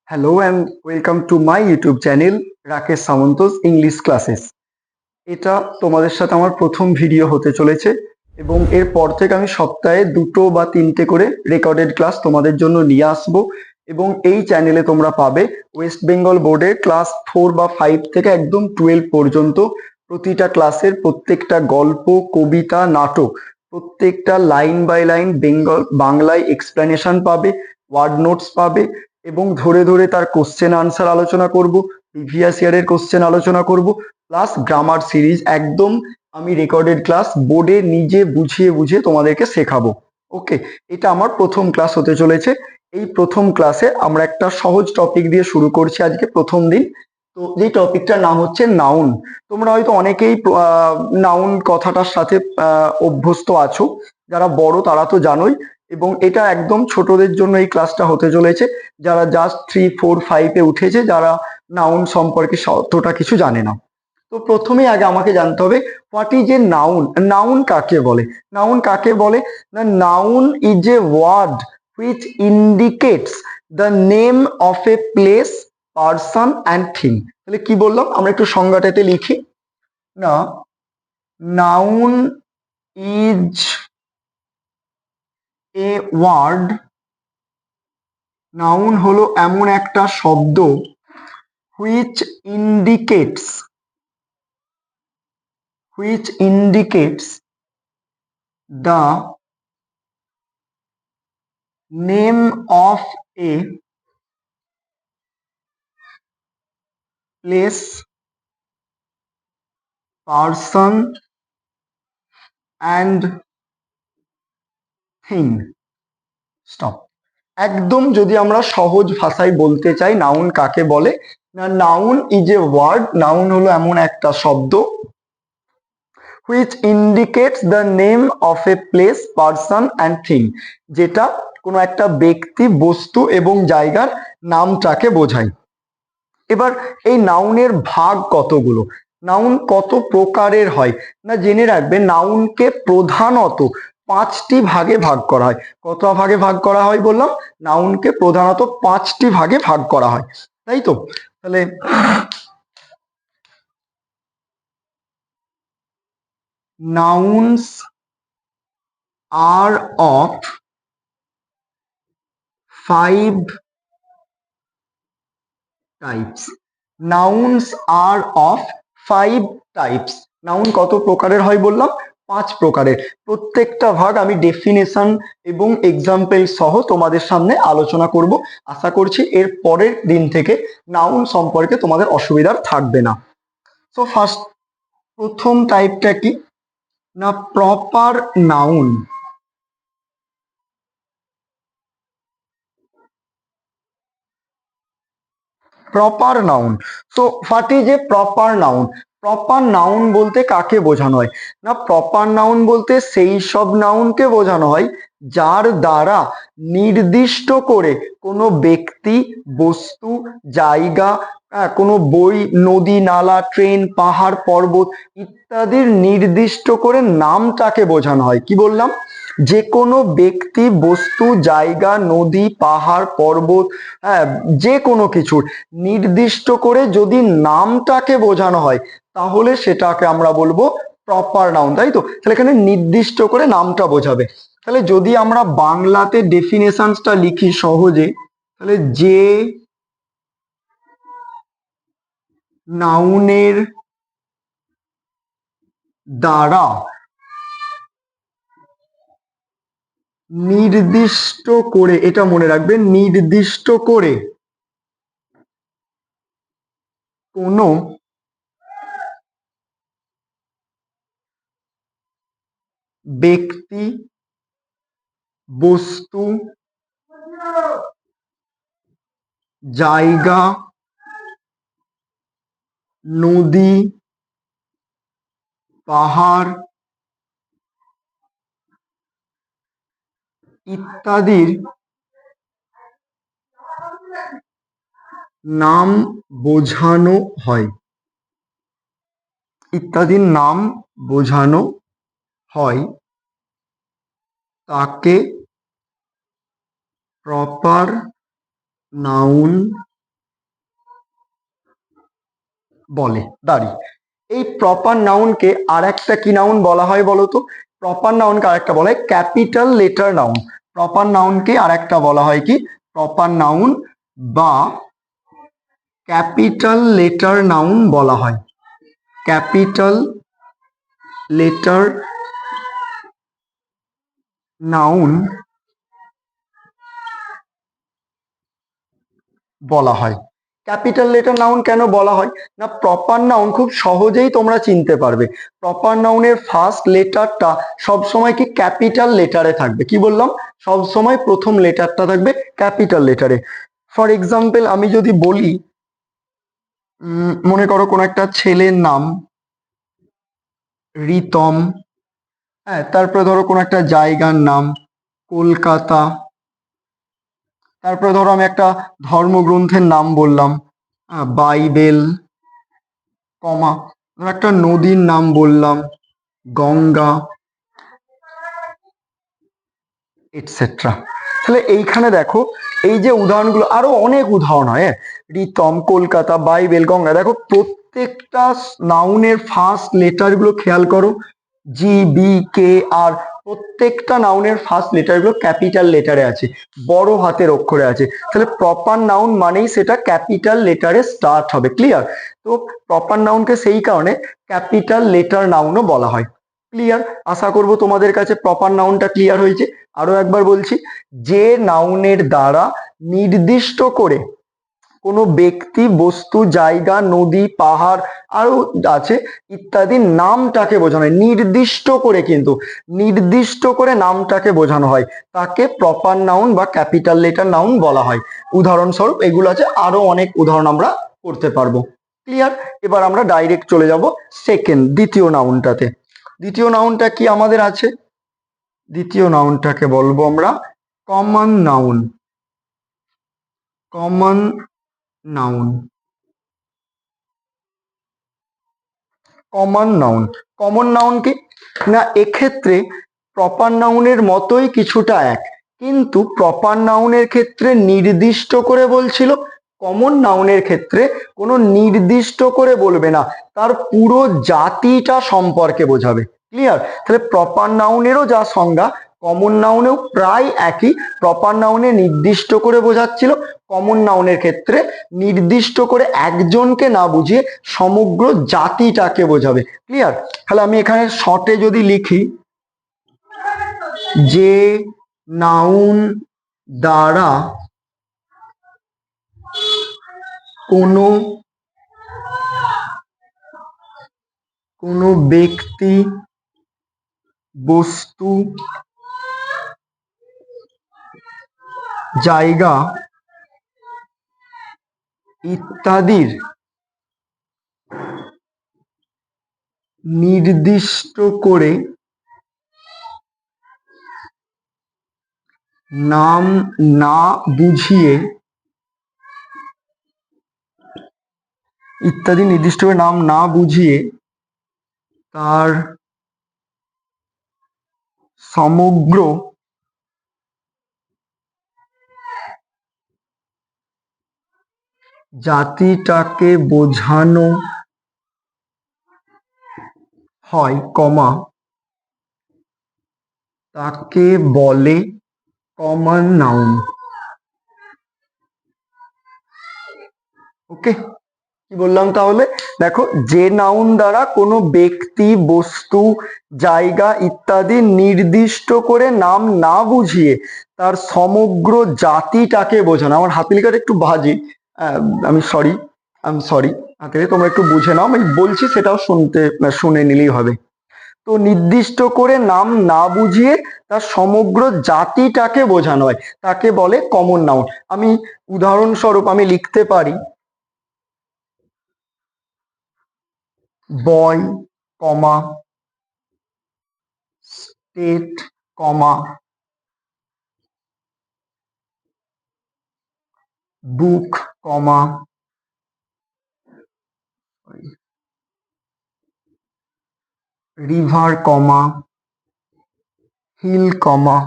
Hello and welcome to my YouTube channel Rakesh Samanta's English classes. এটা তোমাদের সাথে আমার প্রথম ভিডিও হতে চলেছে এবং এরপর থেকে আমি সপ্তাহে 2 বা 3টে করে রেকর্ডেড ক্লাস তোমাদের জন্য নিয়ে আসবো এবং এই চ্যানেলে তোমরা পাবে ওয়েস্ট বেঙ্গল বোর্ডের ক্লাস 4 বা 5 থেকে একদম 12 পর্যন্ত প্রতিটা ক্লাসের প্রত্যেকটা গল্প, কবিতা, নাটক, প্রত্যেকটা লাইন বাই লাইন বাংলায় এক্সপ্লেনেশন পাবে, ওয়ার্ড নোটস পাবে এবং ধরে ধরে তার কোশ্চেন আনসার আলোচনা করব, প্রিভিয়াস ইয়ারের কোশ্চেন আলোচনা করব, প্লাস গ্রামার সিরিজ একদম আমি রেকর্ডেড ক্লাস বোর্ডে নিজে বুঝিয়ে বুঝিয়ে তোমাদেরকে শেখাবো। ওকে, এটা আমার প্রথম ক্লাস হতে চলেছে। এই প্রথম ক্লাসে আমরা একটা সহজ টপিক দিয়ে শুরু করছি আজকে প্রথম দিন। তো যে টপিকটার নাম হচ্ছে নাউন। তোমরা হয়তো অনেকেই নাউন কথাটার সাথে অভ্যস্ত আছো, যারা বড় তারা তো জানোই এবং এটা একদম ছোটদের জন্য এই ক্লাসটা হতে চলেছে, যারা জাস্ট 3, 4, 5-এ উঠেছে, যারা নাউন সম্পর্কে অতটা কিছু জানে না। তো প্রথমেই আগে আমাকে জানতে হবে what is a noun. Noun কাকে বলে? নাউন কাকে বলে না, noun is a word which indicates the name of a place, person and thing. তাহলে কি বললাম, আমরা একটু সংজ্ঞাটাতে লিখি না। Noun is a word, noun হলো এমন একটা শব্দ which indicates the name of a place, person and thing. Stop. একদম যদি আমরা সহজ ভাষায় বলতে চাই নাউন কাকে বলে, না noun is a word, noun হলো এমন একটা শব্দ which indicates the name of a place, person and thing, যেটা কোনো একটা ব্যক্তি, বস্তু এবং জায়গার নামটাকে বোঝায়। এবার এই নাউনের ভাগ কতগুলো, নাউন কত প্রকারের হয় না জেনে রাখবে। নাউনকে প্রধানত 5টি ভাগে ভাগ করা হয়। কত ভাগে ভাগ করা হয় বললাম? নাউনকে প্রধানত 5টি ভাগে ভাগ করা হয়, তাই তো? তাহলে nouns are of 5 types. Nouns are of 5 types. Noun কত প্রকারের হয় বললাম? 5 প্রকারের। প্রত্যেকটা ভাগ আমি ডেফিনেশন এবং এক্সাম্পল সহ তোমাদের সামনে আলোচনা করব। আশা করছি এর পরের দিন থেকে নাউন সম্পর্কে তোমাদের অসুবিধার থাকবে না। তো ফার্স্ট, প্রথম টাইপটা কি না, proper noun. Proper noun. So what is a proper noun? Proper noun বলতে কাকে বোঝানো হয় না, প্রপার নাউন বলতে সেই সব নাউনকে বোঝানো হয় যার দ্বারা নির্দিষ্ট করে কোনো ব্যক্তি, বস্তু, জায়গা, কোনো বই, নদী, নালা, ট্রেন, পাহাড়, পর্বত ইত্যাদির নির্দিষ্ট করে নামটাকে বোঝানো হয়। কি বললাম? যে কোনো ব্যক্তি, বস্তু, জায়গা, নদী, পাহাড়, পর্বত, যে কোনো কিছুর নির্দিষ্ট করে যদি নামটাকে বোঝানো হয় তাহলে সেটাকে আমরা বলবো প্রপার নাউন, তাই তো? তাহলে এখানে নির্দিষ্ট করে নামটা বোঝাবে। তাহলে যদি আমরা বাংলাতে ডেফিনেশনসটা লিখি সহজে, তাহলে যে নাউনের দ্বারা নির্দিষ্ট করে, এটা মনে রাখবেন, নির্দিষ্ট করে কোনো ব্যক্তি, বস্তু, জায়গা, নদী, পাহাড় ইত্যাদির নাম বোঝানো হয়, ইত্যাদির নাম বোঝানো হয়, তাকে প্রপার নাউন বলে দাড়ি। এই প্রপার নাউনকে আর একটা কি নাউন বলা হয় বলতো? প্রপার নাউনকে আর একটা বলা হয় ক্যাপিটাল লেটার নাউন। প্রপার নাউনকে আর একটা বলা হয় কি? প্রপার নাউন বা ক্যাপিটাল লেটার নাউন বলা হয়। ক্যাপিটাল লেটার নাউন বলা হয়। ক্যাপিটাল লেটার নাউন কেন বলা হয় না? প্রপার নাউন খুব সহজেই তোমরা চিনতে পারবে। প্রপার নাউনের ফার্স্ট লেটারটা সবসময় কি ক্যাপিটাল লেটারে থাকবে। কি বললাম? সবসময় প্রথম লেটারটা থাকবে ক্যাপিটাল লেটারে। ফর এক্সাম্পল আমি যদি বলি, মনে করো কোন একটা ছেলের নাম রিতম, হ্যাঁ, তারপরে ধরো কোন একটা জায়গার নাম কলকাতা, তারপরে ধরো আমি একটা ধর্মগ্রন্থের নাম বললাম বাইবেল, কমা, ধরো একটা নদীর নাম বললাম গঙ্গা, এটসেট্রা। তাহলে এইখানে দেখো এই যে উদাহরণগুলো, আরো অনেক উদাহরণ হয়, রিতম, কলকাতা, বাইবেল, গঙ্গা। দেখো প্রত্যেকটা নাউনের ফার্স্ট লেটার গুলো খেয়াল করো, জি, বি, কে, আর। প্রত্যেকটা নাউনের ফার্স্ট লেটার গুলো ক্যাপিটাল লেটারে আছে, বড় হাতের অক্ষরে আছে। তাহলে প্রপার নাউন মানেই সেটা ক্যাপিটাল লেটারে স্টার্ট হবে। ক্লিয়ার? তো প্রপার নাউনকে সেই কারণে ক্যাপিটাল লেটার নাউনও বলা হয়। ক্লিয়ার? আশা করব তোমাদের কাছে প্রপার নাউনটা ক্লিয়ার হয়েছে। আরো একবার বলছি, যে নাউনের দ্বারা নির্দিষ্ট করে কোনো ব্যক্তি, বস্তু, জায়গা, নদী, পাহাড় আরো আছে ইত্যাদি নামটাকে বোঝানো হয়, নির্দিষ্ট করে, কিন্তু নির্দিষ্ট করে নামটাকে বোঝানো হয়, তাকে প্রপার নাউন বা ক্যাপিটাল লেটার নাউন বলা হয়। উদাহরণস্বরূপ এগুলো আছে, আরো অনেক উদাহরণ আমরা করতে পারবো। ক্লিয়ার? এবার আমরা ডাইরেক্ট চলে যাব দ্বিতীয় নাউনটাতে। দ্বিতীয় নাউনটা কি আমাদের আছে? দ্বিতীয় নাউনটাকে বলবো আমরা common noun. Common noun. Common noun. Common noun কি না? এক্ষেত্রে প্রপার নাউনের মতোই কিছুটা এক, কিন্তু প্রপার নাউনের ক্ষেত্রে নির্দিষ্ট করে বলছিল, কমন নাউনের ক্ষেত্রে কোনো নির্দিষ্ট করে বলবে না, তার পুরো জাতিটা সম্পর্কে বোঝাবে। ক্লিয়ার? তাহলে প্রপার নাউনেরও যা সংজ্ঞা, কমন নাউনেও প্রায় একই। প্রপার নাউনে নির্দিষ্ট করে বোঝাচ্ছিল, কমন নাউনের ক্ষেত্রে নির্দিষ্ট করে একজনকে না বুঝিয়ে সমগ্র জাতিটাকে বোঝাবে। ক্লিয়ার? তাহলে আমি এখানে শর্টে যদি লিখি, যে নাউন দ্বারা কোনো ব্যক্তি, বস্তু, জায়গা ইত্যাদির নির্দিষ্ট করে নাম না বুঝিয়ে, ইত্যাদি নির্দিষ্ট করে নাম না বুঝিয়ে তার সমগ্র জাতিটাকে বোঝানো হয়, কমা, তাকে বলে কমন নাউন। ওকে, কি বললাম তাহলে? দেখো, যে নাউন দ্বারা কোনো ব্যক্তি, বস্তু, জায়গা ইত্যাদি নির্দিষ্ট করে নাম না বুঝিয়ে তার সমগ্র জাতিটাকে বোঝানো। আমার হাতে লেখাটা একটু বাজে, আমি সরি, হাতে লেখা তোমরা একটু বুঝে নাও, আমি বলছি সেটাও শুনে নিলেই হবে। তো নির্দিষ্ট করে নাম না বুঝিয়ে তার সমগ্র জাতিটাকে বোঝানো হয়, তাকে বলে কমন নাউন। আমি উদাহরণস্বরূপ আমি লিখতে পারি বয়, কমা, স্টেট, কমা, বুক, কমা, রিভার, কমা, হিল, কমা,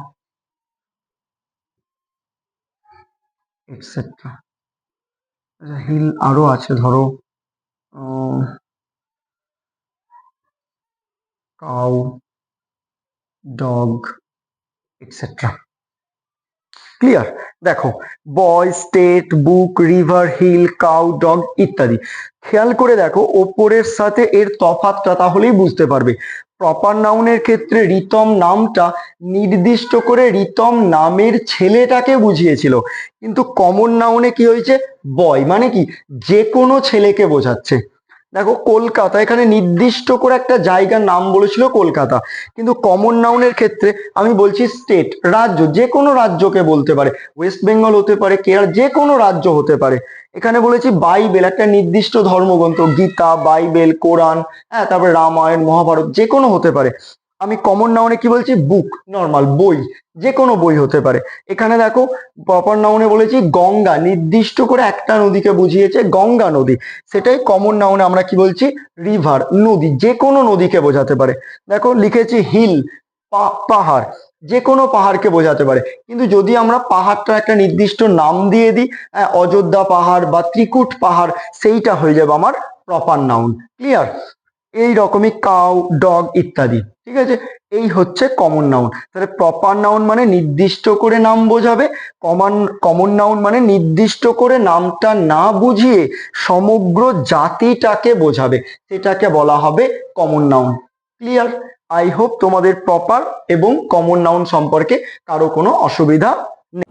এটসেট্রা। হিল আরো আছে, ধরো কাউ, ডগ, এটসেট্রা। ক্লিয়ার? দেখো, বয়, স্টেট, বুক, রিভার, হিল, কাউ, ডগ ইত্যাদি। খেয়াল করে দেখো ওপরের সাথে এর তফাৎটা, তাহলেই বুঝতে পারবে। প্রপার নাউনের ক্ষেত্রে রিতম নামটা নির্দিষ্ট করে রিতম নামের ছেলেটাকে বুঝিয়েছিল, কিন্তু কমন নাউনে কি হয়েছে, বয় মানে কি যে কোনো ছেলেকে বোঝাচ্ছে। দেখো কলকাতা, এখানে নির্দিষ্ট করে একটা জায়গার নাম বলেছিল কলকাতা, কিন্তু কমন নাউনের ক্ষেত্রে আমি বলছি স্টেট, রাজ্য, যে কোনো রাজ্যকে বলতে পারে, ওয়েস্ট বেঙ্গল হতে পারে, কেরল, যে কোনো রাজ্য হতে পারে। এখানে বলেছি বাইবেল, একটা নির্দিষ্ট ধর্মগ্রন্থ, গীতা, বাইবেল, কোরআন, হ্যাঁ, তারপরে রামায়ণ, মহাভারত, যে কোনো হতে পারে। আমি কমন নাউনে কি বলছি, বুক, নর্মাল বই, যে কোনো বই হতে পারে। এখানে দেখো প্রপার নাউনে বলেছি গঙ্গা, নির্দিষ্ট করে একটা নদীকে বুঝিয়েছে, গঙ্গা নদী। সেটাই কমন নাউনে আমরা কি বলছি, রিভার, নদী, যে কোনো নদীকে বোঝাতে পারে। দেখো লিখেছি হিল, পাহাড়, যে কোনো পাহাড়কে বোঝাতে পারে, কিন্তু যদি আমরা পাহাড়টা একটা নির্দিষ্ট নাম দিয়ে দিই, অযোধ্যা পাহাড় বা ত্রিকুট পাহাড়, সেইটা হয়ে যাবে আমার প্রপার নাউন। ক্লিয়ার? এই রকমই কাউ, ডগ ইত্যাদি। ঠিক আছে, এই হচ্ছে কমন নাউন। তাহলে প্রপার নাউন মানে নির্দিষ্ট করে নাম বোঝাবে, কমন নাউন মানে নির্দিষ্ট করে নামটা না বুঝিয়ে সমগ্র জাতিটাকে বোঝাবে, সেটাকে বলা হবে common noun. Clear? I hope তোমাদের প্রপার এবং কমন নাউন সম্পর্কে কারো কোনো অসুবিধা নেই।